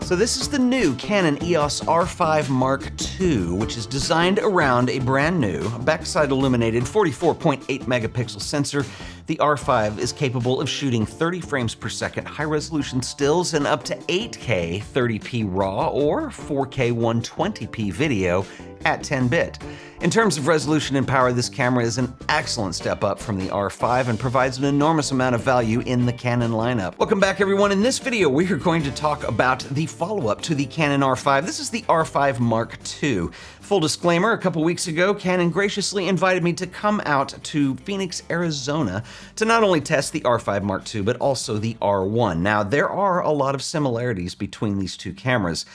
So this is the new Canon EOS R5 Mark II, which is designed around a brand new backside illuminated 44.8 megapixel sensor. The R5 is capable of shooting 30 frames per second high-resolution stills and up to 8K 30p RAW or 4K 120p video at 10-bit. In terms of resolution and power, this camera is an excellent step up from the R5 and provides an enormous amount of value in the Canon lineup. Welcome back, everyone. In this video, we are going to talk about the follow-up to the Canon R5. This is the R5 Mark II. Full disclaimer, a couple weeks ago, Canon graciously invited me to come out to Phoenix, Arizona to not only test the R5 Mark II, but also the R1. Now, there are a lot of similarities between these two cameras,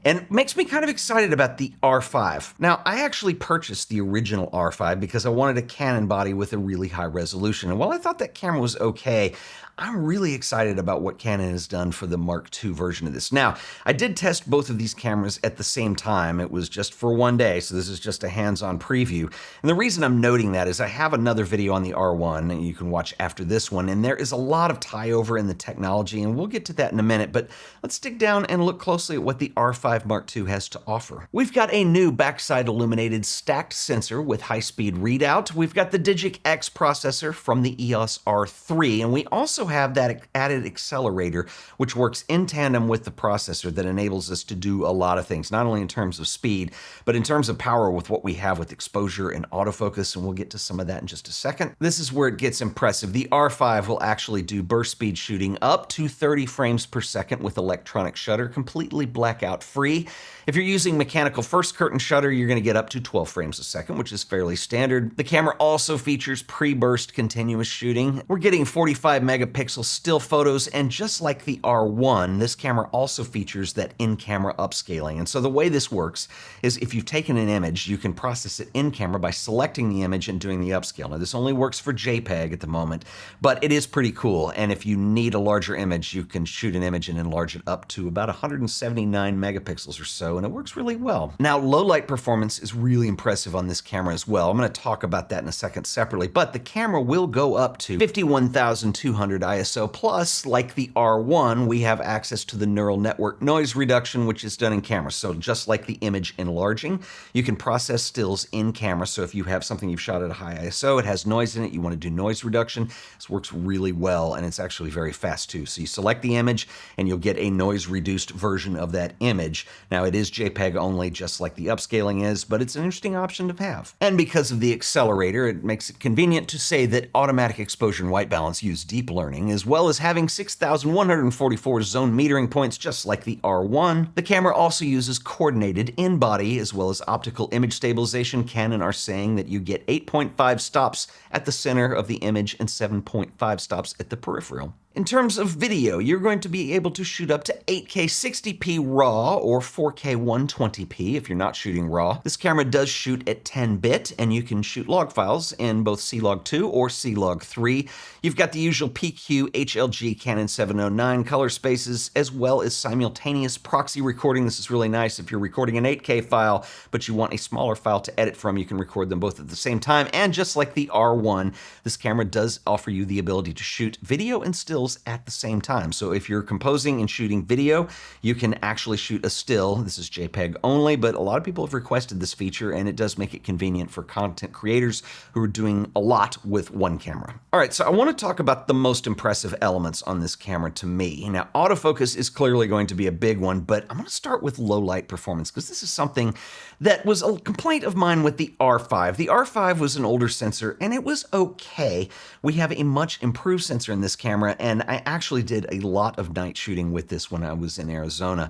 and it makes me kind of excited about the R5. Now, I actually purchased the original R5 because I wanted a Canon body with a really high resolution. And while I thought that camera was okay, I'm really excited about what Canon has done for the Mark II version of this. Now, I did test both of these cameras at the same time. It was just for one day, so this is just a hands-on preview. And the reason I'm noting that is I have another video on the R1, and you can watch after this one, and there is a lot of tie-over in the technology, and we'll get to that in a minute, but let's dig down and look closely at what the R5 Mark II has to offer. We've got a new backside illuminated stacked sensor with high-speed readout. We've got the DIGIC X processor from the EOS R3, and we also have that added accelerator, which works in tandem with the processor that enables us to do a lot of things, not only in terms of speed, but in terms of power with what we have with exposure and autofocus, and we'll get to some of that in just a second. This is where it gets impressive. The R5 will actually do burst speed shooting up to 30 frames per second with electronic shutter, completely blackout free. If you're using mechanical first curtain shutter, you're going to get up to 12 frames a second, which is fairly standard. The camera also features pre-burst continuous shooting. We're getting 45 megapixel still photos, and just like the R1, this camera also features that in-camera upscaling. And so the way this works is if you've taken an image, you can process it in-camera by selecting the image and doing the upscale. Now, this only works for JPEG at the moment, but it is pretty cool. And if you need a larger image, you can shoot an image and enlarge it up to about 179 megapixels or so, and it works really well. Now, low light performance is really impressive on this camera as well. I'm going to talk about that in a second separately, but the camera will go up to 51,200 ISO plus. Like the R1, we have access to the neural network noise reduction, which is done in camera. So just like the image enlarging, you can process stills in camera. So if you have something you've shot at a high ISO, it has noise in it, you want to do noise reduction, this works really well, and it's actually very fast too. So you select the image and you'll get a noise reduced version of that image. Now, it is JPEG only, just like the upscaling is, but it's an interesting option to have. And because of the accelerator, it makes it convenient to say that automatic exposure and white balance use deep learning, as well as having 6,144 zone metering points, just like the R1. The camera also uses coordinated in-body as well as optical image stabilization. Canon are saying that you get 8.5 stops at the center of the image and 7.5 stops at the peripheral. In terms of video, you're going to be able to shoot up to 8K 60p RAW or 4K 120p if you're not shooting RAW. This camera does shoot at 10-bit, and you can shoot log files in both C-Log2 or C-Log3. You've got the usual PQ, HLG, Canon 709 color spaces, as well as simultaneous proxy recording. This is really nice if you're recording an 8K file, but you want a smaller file to edit from. You can record them both at the same time, and just like the R1, this camera does offer you the ability to shoot video and stills at the same time. So if you're composing and shooting video, you can actually shoot a still. This is JPEG only, but a lot of people have requested this feature, and it does make it convenient for content creators who are doing a lot with one camera. All right, so I want to talk about the most impressive elements on this camera to me. Now, autofocus is clearly going to be a big one, but I'm going to start with low light performance because this is something that was a complaint of mine with the R5. The R5 was an older sensor, and it was okay. We have a much improved sensor in this camera, and I actually did a lot of night shooting with this when I was in Arizona.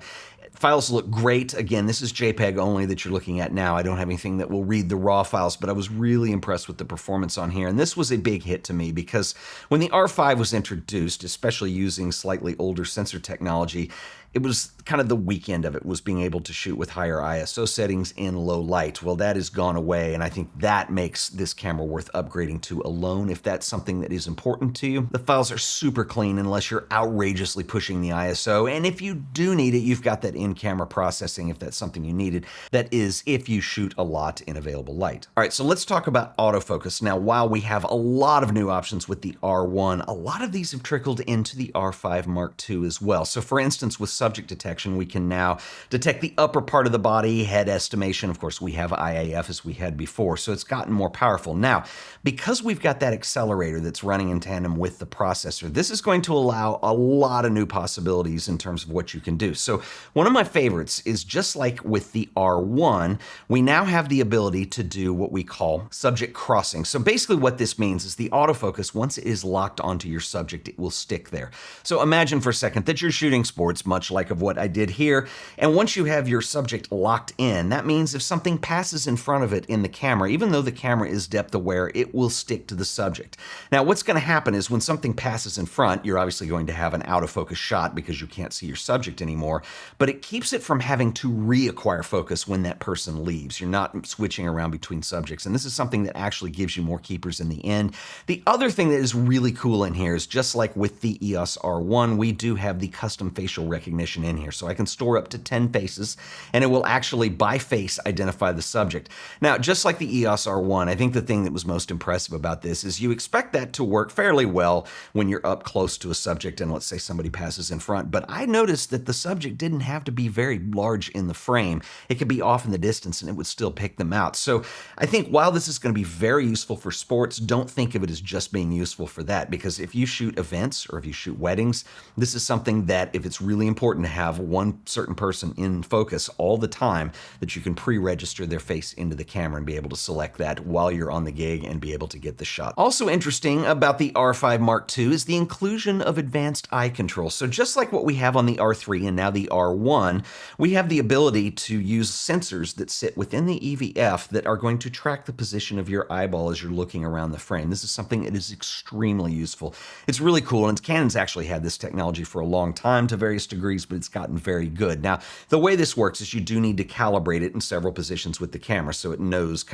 Files look great. Again, this is JPEG only that you're looking at now. I don't have anything that will read the RAW files, but I was really impressed with the performance on here. And this was a big hit to me because when the R5 was introduced, especially using slightly older sensor technology, it was kind of the weak end of it, was being able to shoot with higher ISO settings in low light. Well, that has gone away, and I think that makes this camera worth upgrading to alone if that's something that is important to you. The files are super clean unless you're outrageously pushing the ISO, and if you do need it, you've got that in-camera processing if that's something you needed. That is, if you shoot a lot in available light. All right, so let's talk about autofocus. Now, while we have a lot of new options with the R1, a lot of these have trickled into the R5 Mark II as well. So for instance, with subject detection, we can now detect the upper part of the body, head estimation. Of course, we have IAF as we had before, so it's gotten more powerful. Now, because we've got that accelerator that's running in tandem with the processor, this is going to allow a lot of new possibilities in terms of what you can do. So one of my favorites is, just like with the R1, we now have the ability to do what we call subject crossing. So basically what this means is the autofocus, once it is locked onto your subject, it will stick there. So imagine for a second that you're shooting sports, much like of what I did here, and once you have your subject locked in, that means if something passes in front of it in the camera, even though the camera is depth aware, it will stick to the subject. Now, what's going to happen is when something passes in front, you're obviously going to have an out of focus shot because you can't see your subject anymore, but it keeps it from having to reacquire focus when that person leaves. You're not switching around between subjects, and this is something that actually gives you more keepers in the end. The other thing that is really cool in here is, just like with the EOS R1, we do have the custom facial recognition in here. So I can store up to 10 faces, and it will actually, by face, identify the subject. Now, just like the EOS R1, I think the thing that was most impressive about this is you expect that to work fairly well when you're up close to a subject and let's say somebody passes in front. But I noticed that the subject didn't have to be very large in the frame. It could be off in the distance and it would still pick them out. So I think while this is going to be very useful for sports, don't think of it as just being useful for that, because if you shoot events or if you shoot weddings, this is something that, if it's really important to have one certain person in focus all the time, that you can pre-register their face into the camera and be able to select that while you're on the gig and be able to get the shot. Also interesting about the R5 Mark II is the inclusion of advanced eye control. So just like what we have on the R3 and now the R1, we have the ability to use sensors that sit within the EVF that are going to track the position of your eyeball as you're looking around the frame. This is something that is extremely useful. It's really cool, and Canon's actually had this technology for a long time to various degrees, but it's gotten very good. Now, the way this works is you do need to calibrate it in several positions with the camera so it knows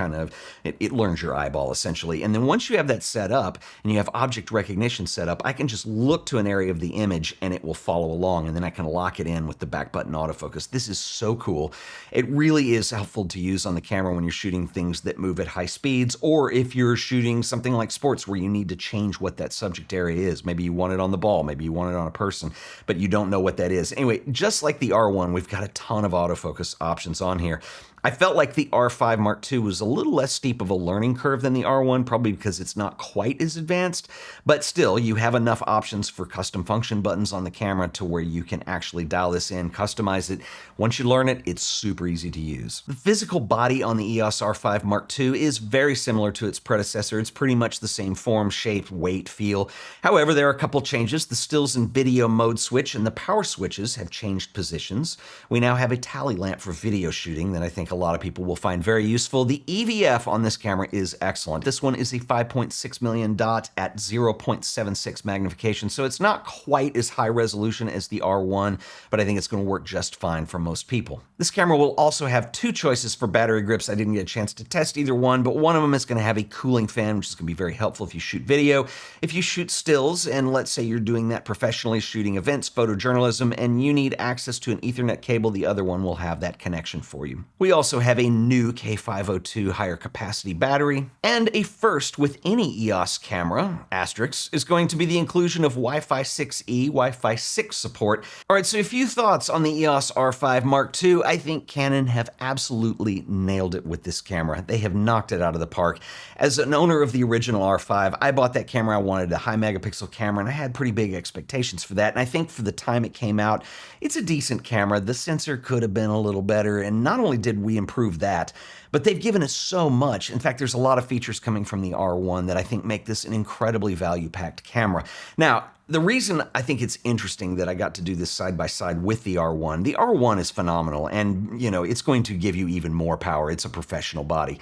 it learns your eyeball essentially. And then once you have that set up and you have object recognition set up, I can just look to an area of the image and it will follow along, and then I can lock it in with the back button autofocus. This is so cool. It really is helpful to use on the camera when you're shooting things that move at high speeds, or if you're shooting something like sports where you need to change what that subject area is. Maybe you want it on the ball, maybe you want it on a person, but you don't know what that is. Anyway, just like the R1, we've got a ton of autofocus options on here. I felt like the R5 Mark II was a little less steep of a learning curve than the R1, probably because it's not quite as advanced, but still, you have enough options for custom function buttons on the camera to where you can actually dial this in, customize it. Once you learn it, it's super easy to use. The physical body on the EOS R5 Mark II is very similar to its predecessor. It's pretty much the same form, shape, weight, feel. However, there are a couple changes. The stills and video mode switch and the power switches have changed positions. We now have a tally lamp for video shooting that I think a lot of people will find very useful. The EVF on this camera is excellent. This one is a 5.6 million dot at 0.76 magnification, so it's not quite as high resolution as the R1, but I think it's going to work just fine for most people. This camera will also have two choices for battery grips. I didn't get a chance to test either one, but one of them is going to have a cooling fan, which is going to be very helpful if you shoot video. If you shoot stills, and let's say you're doing that professionally, shooting events, photojournalism, and you need access to an Ethernet cable, the other one will have that connection for you. We also have a new K502 higher capacity battery, and a first with any EOS camera, asterisk, is going to be the inclusion of Wi-Fi 6E, Wi-Fi 6 support. All right, so a few thoughts on the EOS R5 Mark II. I think Canon have absolutely nailed it with this camera. They have knocked it out of the park. As an owner of the original R5, I bought that camera. I wanted a high megapixel camera, and I had pretty big expectations for that. And I think for the time it came out, it's a decent camera. The sensor could have been a little better, and not only did we improve that, but they've given us so much. In fact, there's a lot of features coming from the R1 that I think make this an incredibly value-packed camera. Now, the reason I think it's interesting that I got to do this side by side with the R1 is phenomenal, and it's going to give you even more power. It's a professional body.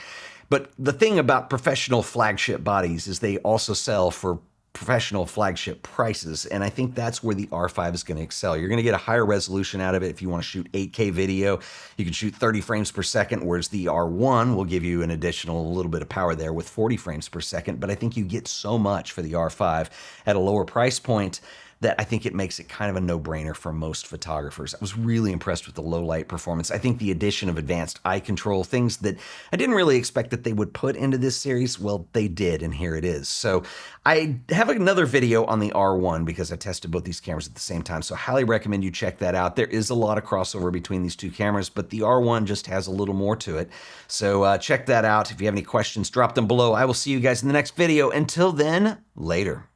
But the thing about professional flagship bodies is they also sell for professional flagship prices, and I think that's where the R5 is going to excel. You're going to get a higher resolution out of it. If you want to shoot 8K video, you can shoot 30 frames per second, whereas the R1 will give you an additional little bit of power there with 40 frames per second, but I think you get so much for the R5 at a lower price point that I think it makes it kind of a no-brainer for most photographers. I was really impressed with the low light performance. I think the addition of advanced eye control, things that I didn't really expect that they would put into this series, well, they did, and here it is. So I have another video on the R1 because I tested both these cameras at the same time, so I highly recommend you check that out. There is a lot of crossover between these two cameras, but the R1 just has a little more to it. So check that out. If you have any questions, drop them below. I will see you guys in the next video. Until then, later.